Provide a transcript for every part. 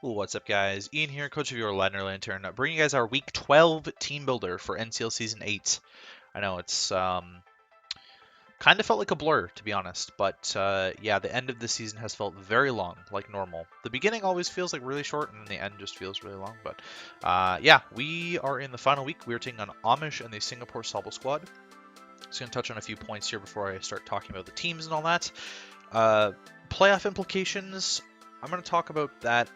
What's up, guys? Ian here, coach of your Ladner Lanturn, bringing you guys our Week 12 Team Builder for NCL Season 8. I know it's kind of felt like a blur, to be honest, but yeah, the end of the season has felt very long, like normal. The beginning always feels like really short, and the end just feels really long, but yeah, we are in the final week. We're taking on Amish and the Singapore Sobble Squad. Just going to touch on a few points here before I start talking about the teams and all that. Playoff implications, I'm going to talk about that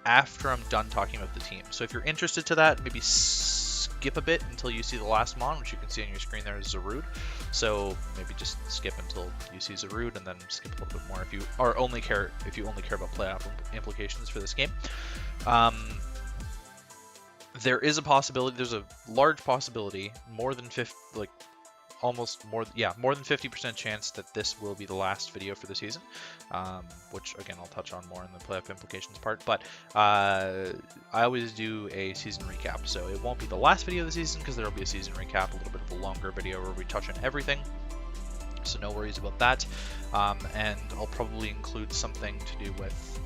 after I'm done talking about the team. So if you're interested to that, maybe skip a bit until you see the last mon, which you can see on your screen there is Zarude. So maybe just skip until you see Zarude and then skip a little bit more if you only care about playoff implications for this game. There is a possibility, there's a large possibility, more than 50, like more than 50% chance that this will be the last video for the season, which again I'll touch on more in the playoff implications part, but I always do a season recap, so it won't be the last video of the season because there will be a season recap, a little bit of a longer video where we touch on everything, so no worries about that. And I'll probably include something to do with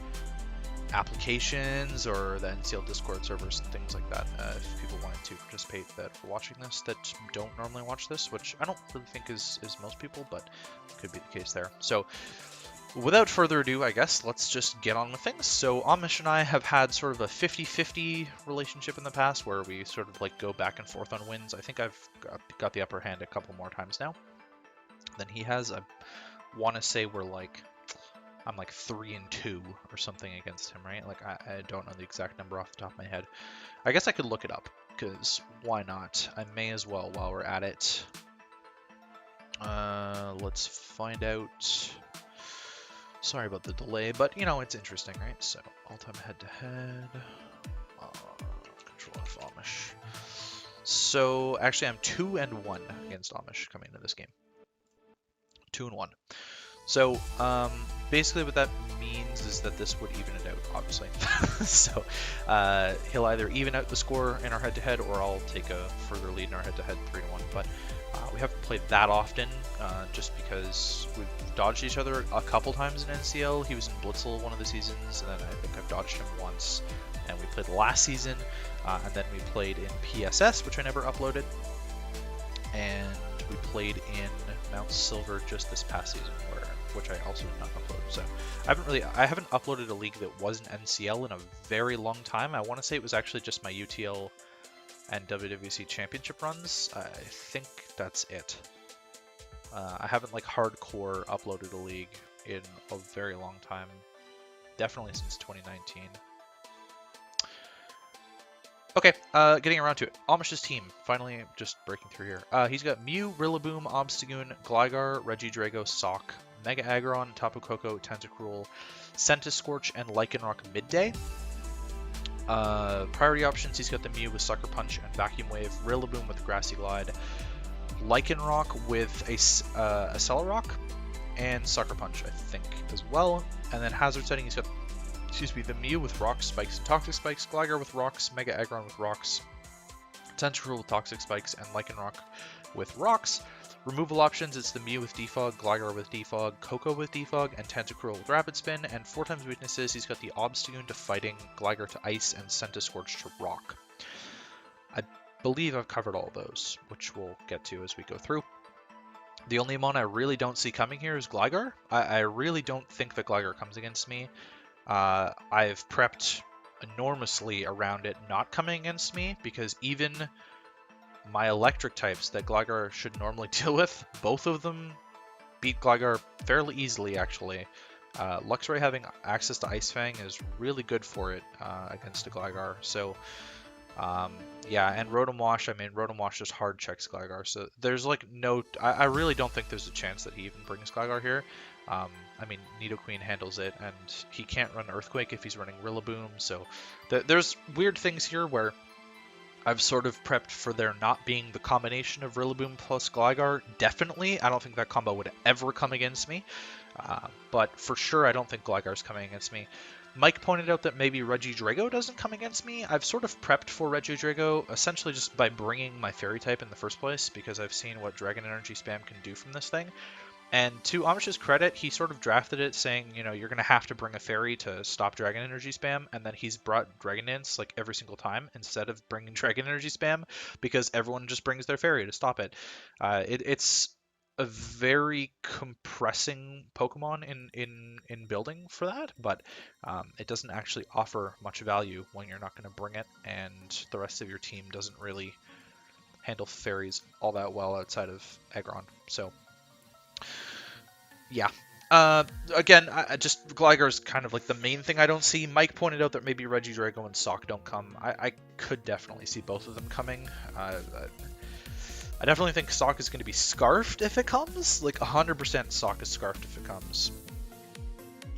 applications or the NCL Discord servers and things like that, if people wanted to participate that are watching this that don't normally watch this, which I don't really think is most people, but could be the case there. So without further ado, I guess let's just get on with things. So Amish and I have had sort of a 50-50 relationship in the past where we sort of like go back and forth on wins. I think I've got the upper hand a couple more times now than he has. I want to say I'm like 3-2 or something against him, right? Like I don't know the exact number off the top of my head. I guess I could look it up, because why not? I may as well while we're at it. Let's find out. Sorry about the delay, but you know, it's interesting, right? So all-time head-to-head. Control F Amish. So actually I'm 2-1 against Amish coming into this game. 2-1. So basically what that means is that this would even it out, obviously. So he'll either even out the score in our head-to-head, or I'll take a further lead in our head-to-head 3-1. But we haven't played that often, just because we've dodged each other a couple times in NCL. He was in Blitzel one of the seasons, and then I think I've dodged him once. And we played last season, and then we played in PSS, which I never uploaded. And we played in Mount Silver just this past season, which I also did not upload. So I haven't uploaded a league that wasn't NCL in a very long time. I want to say it was actually just my UTL and WWC championship runs. I think that's it. I haven't like hardcore uploaded a league in a very long time. Definitely since 2019. Okay, getting around to it. Amish's team, finally just breaking through here. He's got Mew, Rillaboom, Obstagoon, Gligar, Regidrago, Sock, Mega Aggron, Tapu Koko, Tentacruel, Centiskorch, and Lycanroc Midday. Priority options, he's got the Mew with Sucker Punch and Vacuum Wave, Rillaboom with Grassy Glide, Lycanroc with a Accelerock, and Sucker Punch, I think, as well. And then hazard setting, he's got the Mew with Rocks, Spikes, and Toxic Spikes, Gligar with Rocks, Mega Aggron with Rocks, Tentacruel with Toxic Spikes, and Lycanroc with Rocks. Removal options, it's the Mew with Defog, Gligar with Defog, Koko with Defog, and Tentacruel with Rapid Spin. And 4x weaknesses, he's got the Obstagoon to Fighting, Gligar to Ice, and Centiskorch to Rock. I believe I've covered all those, which we'll get to as we go through. The only mon I really don't see coming here is Gligar. I really don't think that Gligar comes against me. I've prepped enormously around it not coming against me, because even my electric types that Gligar should normally deal with, both of them beat Gligar fairly easily, actually. Luxray having access to Ice Fang is really good for it against a Gligar. So yeah, and Rotom Wash, I mean, Rotom Wash just hard checks Gligar, so there's like no, I really don't think there's a chance that he even brings Gligar here. I mean, Nidoqueen handles it, and he can't run Earthquake if he's running Rillaboom, so there's weird things here where I've sort of prepped for there not being the combination of Rillaboom plus Gligar. Definitely, I don't think that combo would ever come against me, but for sure I don't think Gligar's coming against me. Mike pointed out that maybe Regidrago doesn't come against me. I've sort of prepped for Regidrago essentially just by bringing my Fairy type in the first place, because I've seen what Dragon Energy spam can do from this thing. And to Amish's credit, he sort of drafted it saying, you know, you're going to have to bring a fairy to stop Dragon Energy spam, and then he's brought Dragon Dance like every single time instead of bringing Dragon Energy spam because everyone just brings their fairy to stop it. It's a very compressing Pokemon in building for that, but it doesn't actually offer much value when you're not going to bring it, and the rest of your team doesn't really handle fairies all that well outside of Aggron. So yeah. Again, just Gligar's kind of like the main thing I don't see. Mike pointed out that maybe Regidrago and Sock don't come. I could definitely see both of them coming. I definitely think Sock is going to be Scarfed if it comes. Like 100% Sock is Scarfed if it comes.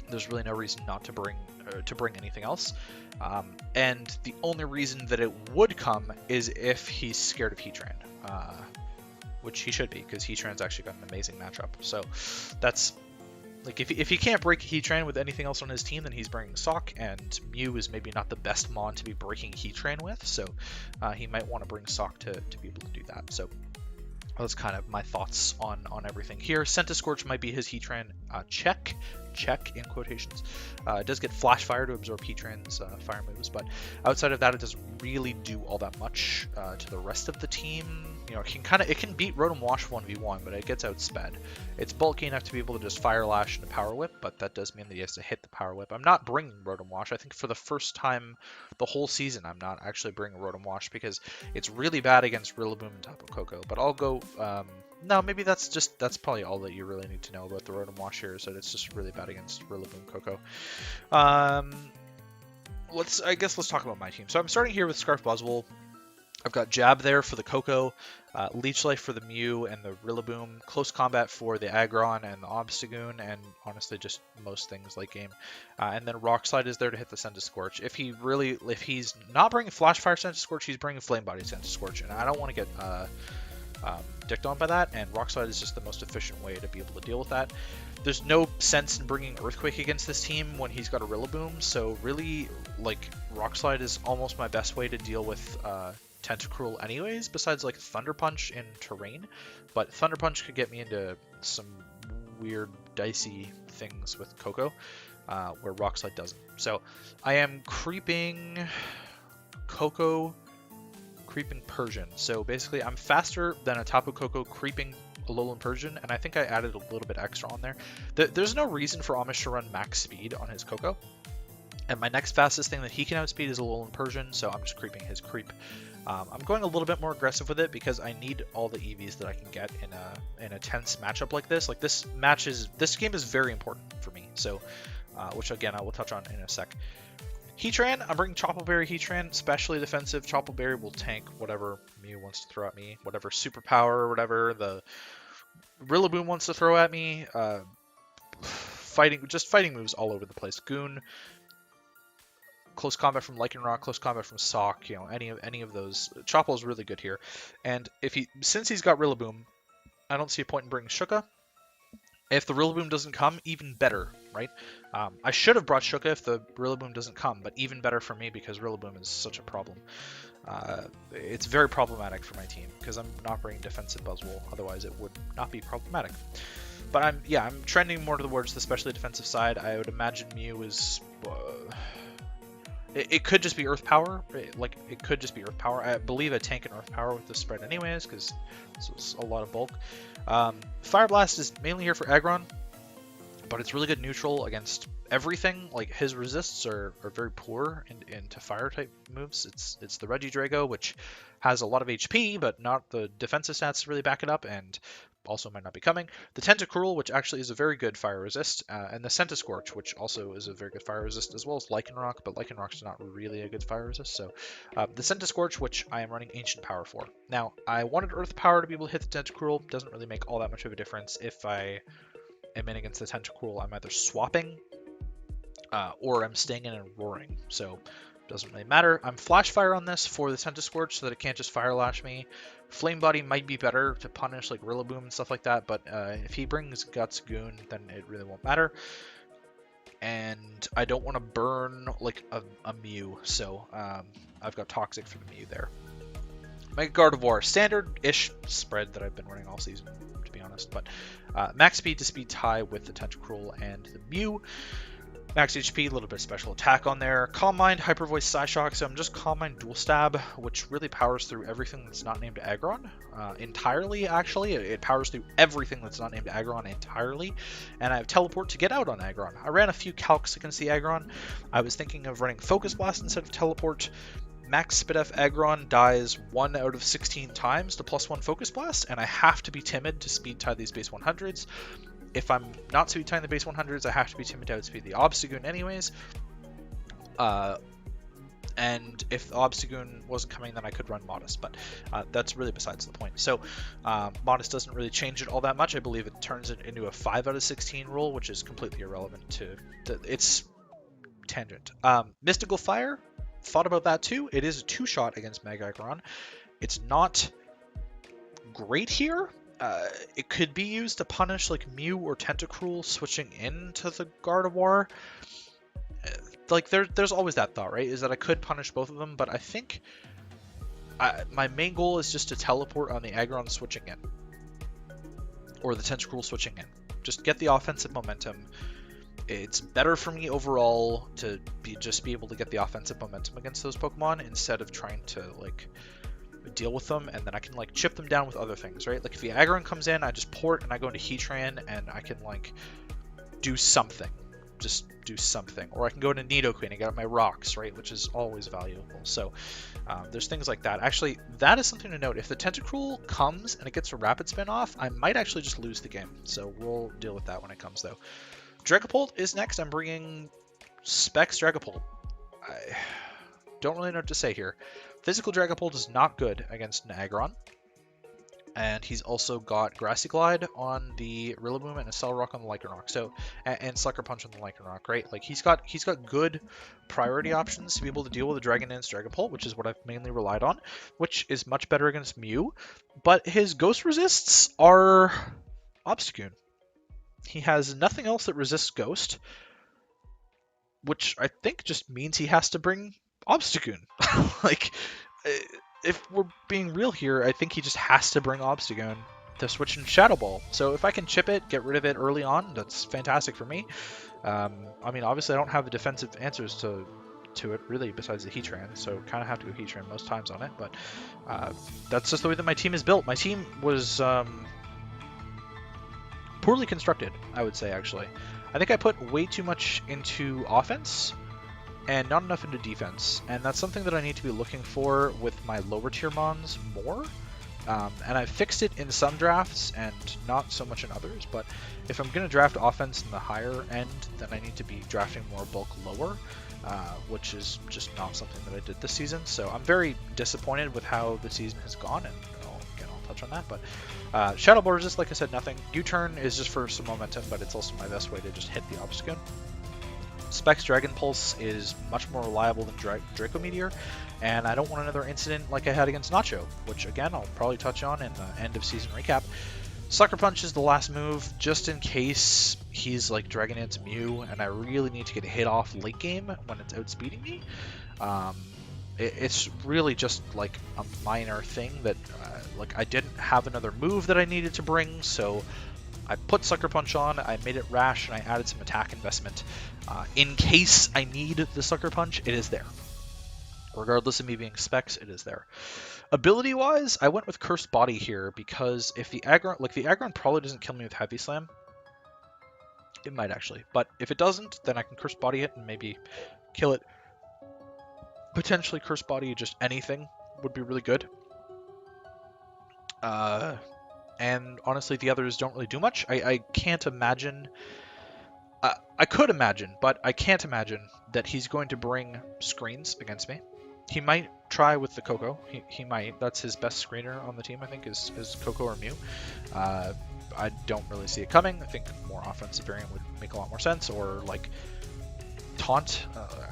There's really no reason not to bring anything else. And the only reason that it would come is if he's scared of Heatran. Which he should be, because Heatran's actually got an amazing matchup. So that's like if he can't break Heatran with anything else on his team, then he's bringing Sock, and Mew is maybe not the best mon to be breaking Heatran with, so he might want to bring Sock to be able to do that. So that's kind of my thoughts on everything here. Scorch might be his Heatran check in quotations. It does get Flash Fire to absorb Heatran's fire moves, but outside of that, it doesn't really do all that much to the rest of the team. You know, it can beat Rotom Wash 1v1, but it gets outsped. It's bulky enough to be able to just Fire Lash and a Power Whip, but that does mean that he has to hit the Power Whip. I'm not bringing Rotom Wash. I think for the first time the whole season, I'm not actually bringing Rotom Wash because it's really bad against Rillaboom and Tapu Koko. But I'll go. No, maybe that's probably all that you really need to know about the Rotom Wash here, is that it's just really bad against Rillaboom Koko. Let's talk about my team. So I'm starting here with Scarf Buzzwole. I've got Jab there for the Koko, Leech Life for the Mew and the Rillaboom, Close Combat for the Aggron and the Obstagoon, and honestly just most things late game. And then Rock Slide is there to hit the Scorch. If he's not bringing Flash Fire Scorch, he's bringing Flame Body Scorch, and I don't want to get dicked on by that, and Rock Slide is just the most efficient way to be able to deal with that. There's no sense in bringing Earthquake against this team when he's got a Rillaboom, so really, like, Rock Slide is almost my best way to deal with Tentacruel anyways, besides like Thunder Punch in terrain. But Thunder Punch could get me into some weird dicey things with Koko, where Rock Slide doesn't. So I am creeping Koko, creeping Persian. So basically I'm faster than a Tapu Koko creeping Alolan Persian, and I think I added a little bit extra on there. There's no reason for Amish to run max speed on his Koko. And my next fastest thing that he can outspeed is Alolan Persian, so I'm just creeping his creep. I'm going a little bit more aggressive with it because I need all the EVs that I can get in a tense matchup like this. Like this game is very important for me. So, which again I will touch on in a sec. Heatran, I'm bringing Choppleberry Heatran, especially defensive. Choppleberry will tank whatever Mew wants to throw at me, whatever superpower or whatever the Rillaboom wants to throw at me. Fighting moves all over the place. Goon. Close combat from Lycanroc, close combat from Sock, you know, any of those. Chopple is really good here. And since he's got Rillaboom, I don't see a point in bringing Shuka. If the Rillaboom doesn't come, even better, right? I should have brought Shuka if the Rillaboom doesn't come, but even better for me because Rillaboom is such a problem. It's very problematic for my team because I'm not bringing defensive Buzzwole, otherwise it would not be problematic. But I'm trending more towards the specially defensive side. I would imagine Mew is... It could just be Earth Power. It could just be Earth Power. I believe I tank an Earth Power with this spread anyways, because it's a lot of bulk. Fire Blast is mainly here for Aggron, but it's really good neutral against everything. Like, his resists are very poor into Fire-type moves. It's the Regidrago, which has a lot of HP, but not the defensive stats to really back it up, and also might not be coming. The Tentacruel, which actually is a very good fire resist, and the Scorch, which also is a very good fire resist, as well as Lycanroc, but Lycanroc's not really a good fire resist. So the Scorch, which I am running Ancient Power for. Now, I wanted Earth Power to be able to hit the Tentacruel. Doesn't really make all that much of a difference. If I am in against the Tentacruel, I'm either swapping or I'm staying in and roaring. So doesn't really matter. I'm Flash Fire on this for the Scorch so that it can't just Fire Lash me. Flame Body might be better to punish like Rillaboom and stuff like that, but if he brings Guts Goon, then it really won't matter. And I don't want to burn like a Mew, so I've got Toxic for the Mew there. Mega Gardevoir, standard-ish spread that I've been running all season, to be honest. But max speed to speed tie with the Tentacruel and the Mew. Max HP, a little bit of special attack on there. Calm Mind, Hyper Voice, Psyshock. So I'm just Calm Mind Dual Stab, which really powers through everything that's not named Aggron. Entirely, actually. It powers through everything that's not named Aggron entirely. And I have Teleport to get out on Aggron. I ran a few calcs against the Aggron. I was thinking of running Focus Blast instead of Teleport. Max Spidef Aggron dies 1 out of 16 times to +1 Focus Blast, and I have to be timid to speed tie these base 100s. If I'm not speed tying the base 100s, I have to be timid to outspeed the Obstagoon anyways. And if the Obstagoon wasn't coming, then I could run Modest, but that's really besides the point. So Modest doesn't really change it all that much. I believe it turns it into a 5 out of 16 rule, which is completely irrelevant to its tangent. Mystical Fire, thought about that too. It is a 2-shot against Mega Aggron. It's not great here. It could be used to punish like Mew or Tentacruel switching into the Gardevoir. Like there's always that thought, right? Is that I could punish both of them, but I think my main goal is just to teleport on the Aggron switching in, or the Tentacruel switching in. Just get the offensive momentum. It's better for me overall to just be able to get the offensive momentum against those Pokemon instead of trying to like deal with them, and then I can like chip them down with other things, right? Like if the Aggron comes in, I just port and I go into Heatran and I can like do something, just do something, or I can go into Nidoqueen and get my rocks, right, which is always valuable. So there's things like that. Actually, that is something to note. If the Tentacruel comes and it gets a rapid spin off, I might actually just lose the game, so we'll deal with that when it comes though. Dragapult is next. I'm bringing Specs Dragapult. I don't really know what to say here. Physical Dragapult is not good against an Aggron. And he's also got Grassy Glide on the Rillaboom and a Celerock on the Lycanroc. So, and Sucker Punch on the Lycanroc, right? Like he's got good priority options to be able to deal with the Dragon Dance Dragapult, which is what I've mainly relied on, which is much better against Mew. But his Ghost Resists are Obstagoon. He has nothing else that resists Ghost, which I think just means he has to bring Obstagoon. Like, if we're being real here, I think he just has to bring Obstagoon to switch in Shadow Ball. So if I can chip it, get rid of it early on, that's fantastic for me. I mean, obviously I don't have the defensive answers to it really besides the Heatran, so kind of have to go Heatran most times on it, but that's just the way that my team is built. My team was poorly constructed, I would say, actually. I think I put way too much into offense and not enough into defense, and that's something that I need to be looking for with my lower tier mons more. And I've fixed it in some drafts and not so much in others, but if I'm going to draft offense in the higher end, then I need to be drafting more bulk lower, which is just not something that I did this season. So I'm very disappointed with how the season has gone, and I'll touch on that. But Shadow Ball Resist, like I said, nothing. U-Turn is just for some momentum, but it's also my best way to just hit the Obstagoon. Specs Dragon Pulse is much more reliable than Draco Meteor, and I don't want another incident like I had against Nacho, which again I'll probably touch on in the end of season recap. Sucker Punch is the last move, just in case he's like Dragon Dance Mew, and I really need to get a hit off late game when it's outspeeding me. It's really just like a minor thing that like I didn't have another move that I needed to bring, so I put Sucker Punch on, I made it rash, and I added some attack investment. In case I need the Sucker Punch, it is there. Regardless of me being Specs, it is there. Ability-wise, I went with Cursed Body here, because if the Aggron, like the Aggron probably doesn't kill me with Heavy Slam. It might actually, but if it doesn't, then I can Cursed Body it and maybe kill it. Potentially Cursed Body just anything would be really good. And honestly, the others don't really do much. I can't imagine... I could imagine, but I can't imagine that he's going to bring screens against me. He might try with the Coco. He might. That's his best screener on the team, I think, is Coco or Mew. I don't really see it coming. I think more offensive variant would make a lot more sense, or like Taunt.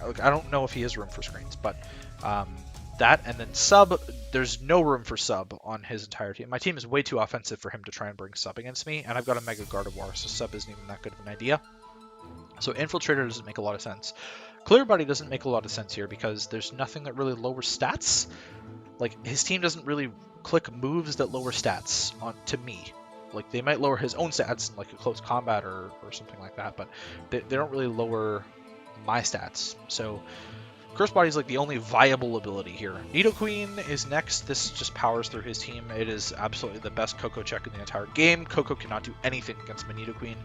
I don't know if he has room for screens, but that, and then Sub, there's no room for Sub on his entire team. My team is way too offensive for him to try and bring Sub against me, and I've got a Mega Gardevoir, so Sub isn't even that good of an idea. So Infiltrator doesn't make a lot of sense. Clear Body doesn't make a lot of sense here because there's nothing that really lowers stats. like his team doesn't really click moves that lower stats on to me. Like they might lower his own stats in like a close combat or something like that, but they don't really lower my stats. So Curse Body is like the only viable ability here. Nidoqueen is next. This just powers through his team. It is absolutely the best Coco check in the entire game. Coco cannot do anything against my Nidoqueen.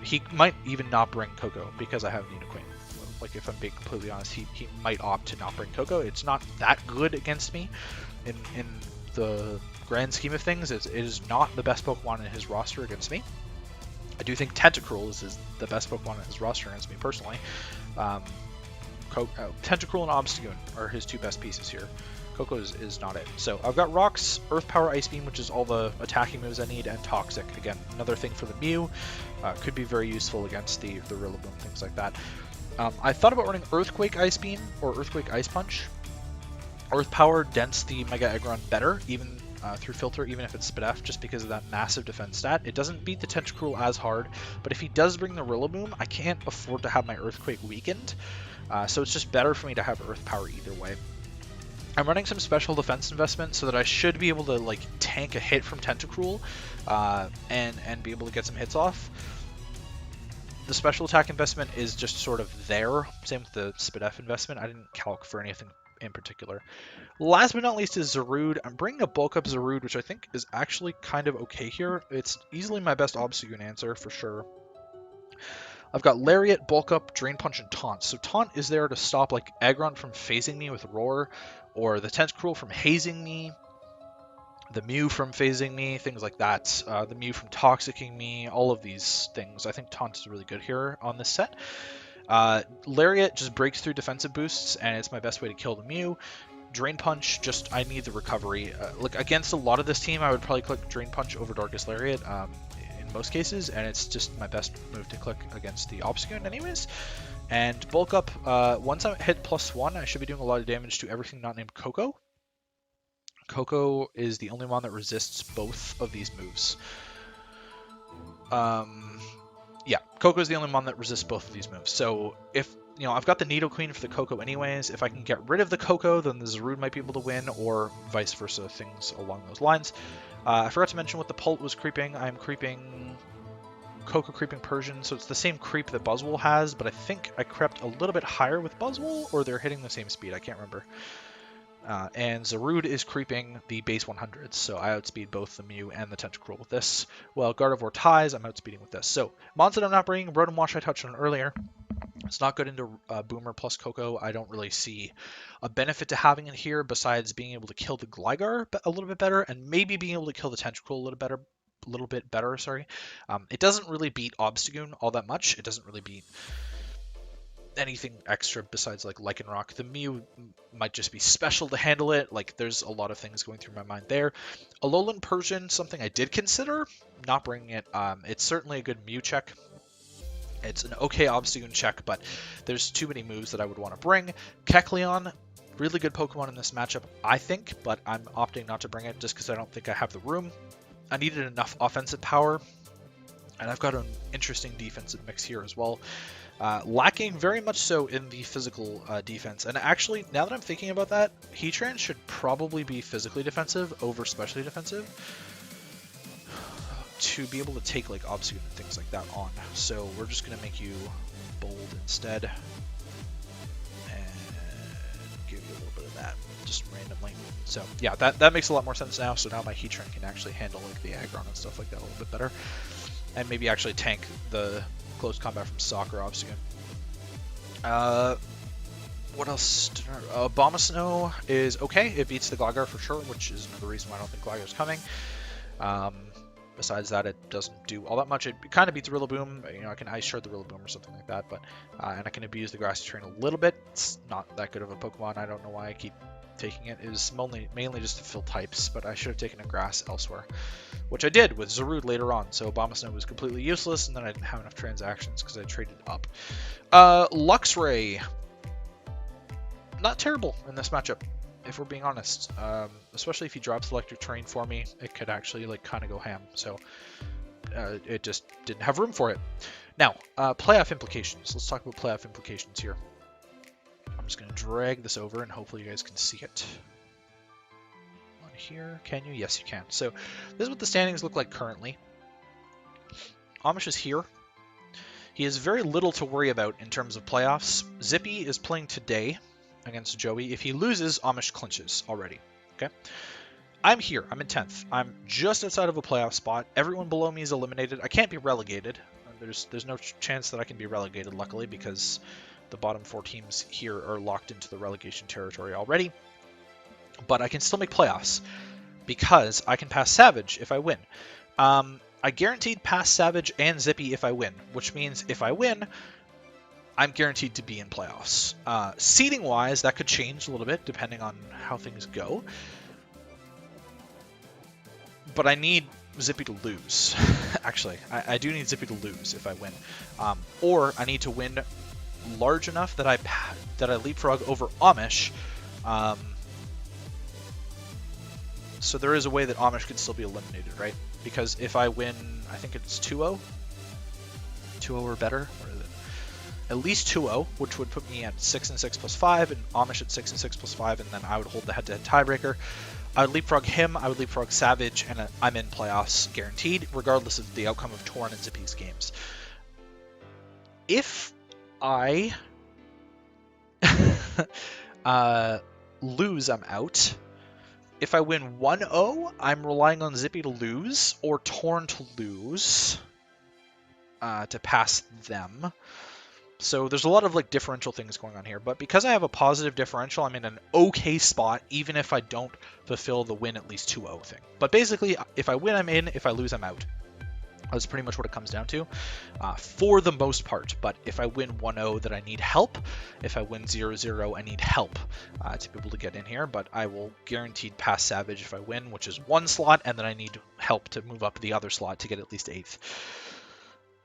He might even not bring Coco because I have Nidoqueen. Like if I'm being completely honest, he might opt to not bring Coco. It's not that good against me in the grand scheme of things. It is not the best Pokemon in his roster against me. I do think Tentacruel is the best Pokemon in his roster against me personally. Tentacruel and Obstagoon are his two best pieces here. Coco is not it. So I've got Rocks, Earth Power, Ice Beam, which is all the attacking moves I need, and Toxic. Again, another thing for the Mew. Could be very useful against the Rillaboom, things like that. I thought about running Earthquake Ice Beam or Earthquake Ice Punch. Earth Power dents the Mega Aggron better, even through Filter, even if it's Spit F, just because of that massive defense stat. It doesn't beat the Tentacruel as hard, but if he does bring the Rillaboom, I can't afford to have my Earthquake weakened. So it's just better for me to have Earth Power either way. I'm running some special defense investment so that I should be able to like tank a hit from Tentacruel and be able to get some hits off. The special attack investment is just sort of there. Same with the Spit F investment. I didn't calc for anything in particular. Last but not least is Zarude. I'm bringing a bulk up Zarude, which I think is actually kind of okay here. It's easily my best Obstagoon answer for sure. I've got Lariat, Bulk Up, Drain Punch, and Taunt. So Taunt is there to stop like Aggron from phasing me with Roar, or the Tentacruel from hazing me, the Mew from phasing me, things like that. The Mew from toxicking me, all of these things. I think Taunt is really good here on this set. Lariat just breaks through defensive boosts, and it's my best way to kill the Mew. Drain Punch, just I need the recovery. Look, against a lot of this team, I would probably click Drain Punch over Darkest Lariat. In most cases, and it's just my best move to click against the Obstagoon anyways. And Bulk Up, once I hit +1, I should be doing a lot of damage to everything not named Coco. Coco is the only one that resists both of these moves. Yeah, Coco is the only one that resists both of these moves. So if, you know, I've got the Nidoqueen for the Coco anyways. If I can get rid of the Coco, then the Zarude might be able to win, or vice versa, things along those lines. I forgot to mention what the Pult was creeping. I'm creeping Coco, creeping Persian, so it's the same creep that Buzzwole has, but I think I crept a little bit higher with Buzzwole, or they're hitting the same speed, I can't remember. And Zarude is creeping the base 100s, so I outspeed both the Mew and the Tentacruel with this. Well, Gardevoir ties, I'm outspeeding with this. So, mons that I'm not bringing, Rotom Wash I touched on earlier. It's not good into Boomer plus Coco. I don't really see a benefit to having it here besides being able to kill the Gligar a little bit better, and maybe being able to kill the Tentacruel a little bit better. Sorry. It doesn't really beat Obstagoon all that much. It doesn't really beat anything extra besides like Lycanroc. The Mew might just be special to handle it. Like there's a lot of things going through my mind there. Alolan Persian, something I did consider, not bringing it. It's certainly a good Mew check. It's an okay Obstagoon check, but there's too many moves that I would want to bring. Kecleon, really good Pokemon in this matchup, I think, but I'm opting not to bring it just because I don't think I have the room. I needed enough offensive power, and I've got an interesting defensive mix here as well. Lacking very much so in the physical defense. And actually, now that I'm thinking about that, Heatran should probably be physically defensive over specially defensive to be able to take like Obstagoon and things like that on. So we're just going to make you bold instead and give you a little bit of that just randomly. So yeah, that makes a lot more sense now. So now my Heatran can actually handle like the Aggron and stuff like that a little bit better, and maybe actually tank the close combat from Soccer Obstagoon. What else? Abomasnow is okay. It beats the Gligar for sure, which is another reason why I don't think Gligar is coming. Besides that, it doesn't do all that much. It kind of beats Rillaboom. You know, I can Ice Shard the Rillaboom or something like that, but and I can abuse the Grassy Terrain a little bit. It's not that good of a Pokemon. I don't know why I keep taking it. It is mainly just to fill types, but I should have taken a Grass elsewhere, which I did with Zarude later on. So Abomasnow was completely useless, and then I didn't have enough transactions because I traded up. Luxray, not terrible in this matchup, if we're being honest. Especially if he drops Electric Terrain for me, it could actually like kind of go ham. So it just didn't have room for it. Now, playoff implications. Let's talk about playoff implications here. just going to drag this over and hopefully you guys can see it. On here, can you? Yes, you can. So this is what the standings look like currently. Amish is here. He has very little to worry about in terms of playoffs. Zippy is playing today against Joey. If he loses, Amish clinches already. Okay. I'm here. I'm in 10th. I'm just outside of a playoff spot. Everyone below me is eliminated. I can't be relegated. There's no chance that I can be relegated, luckily, because the bottom 4 teams here are locked into the relegation territory already. But I can still make playoffs because I can pass Savage if I win. I guaranteed pass Savage and Zippy if I win, which means if I win, I'm guaranteed to be in playoffs. Seeding-wise, that could change a little bit depending on how things go. But I need Zippy to lose. Actually, I do need Zippy to lose if I win. Or I need to win large enough that I leapfrog over Amish. So there is a way that Amish could still be eliminated, right? Because if I win, I think it's 2-0? 2-0 or better? Or is it? At least 2-0, which would put me at 6 and 6 plus 5, and Amish at 6 and 6 plus 5, and then I would hold the head-to-head tiebreaker. I would leapfrog him, I would leapfrog Savage, and I'm in playoffs guaranteed, regardless of the outcome of Torn and Zippy's games. If I lose, I'm out. If I win 1-0, I'm relying on Zippy to lose, or Torn to lose, to pass them. So there's a lot of like differential things going on here, but because I have a positive differential, I'm in an okay spot, even if I don't fulfill the win at least 2-0 thing. But basically, if I win, I'm in. If I lose, I'm out. That's pretty much what it comes down to, for the most part. But if I win 1-0, then I need help. If I win 0-0, I need help to be able to get in here. But I will guaranteed pass Savage if I win, which is 1 slot, and then I need help to move up the other slot to get at least 8th.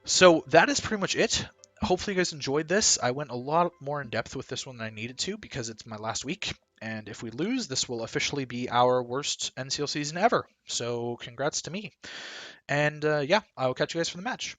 So that is pretty much it. Hopefully you guys enjoyed this. I went a lot more in depth with this one than I needed to because it's my last week. And if we lose, this will officially be our worst NCL season ever. So congrats to me. And yeah, I will catch you guys for the match.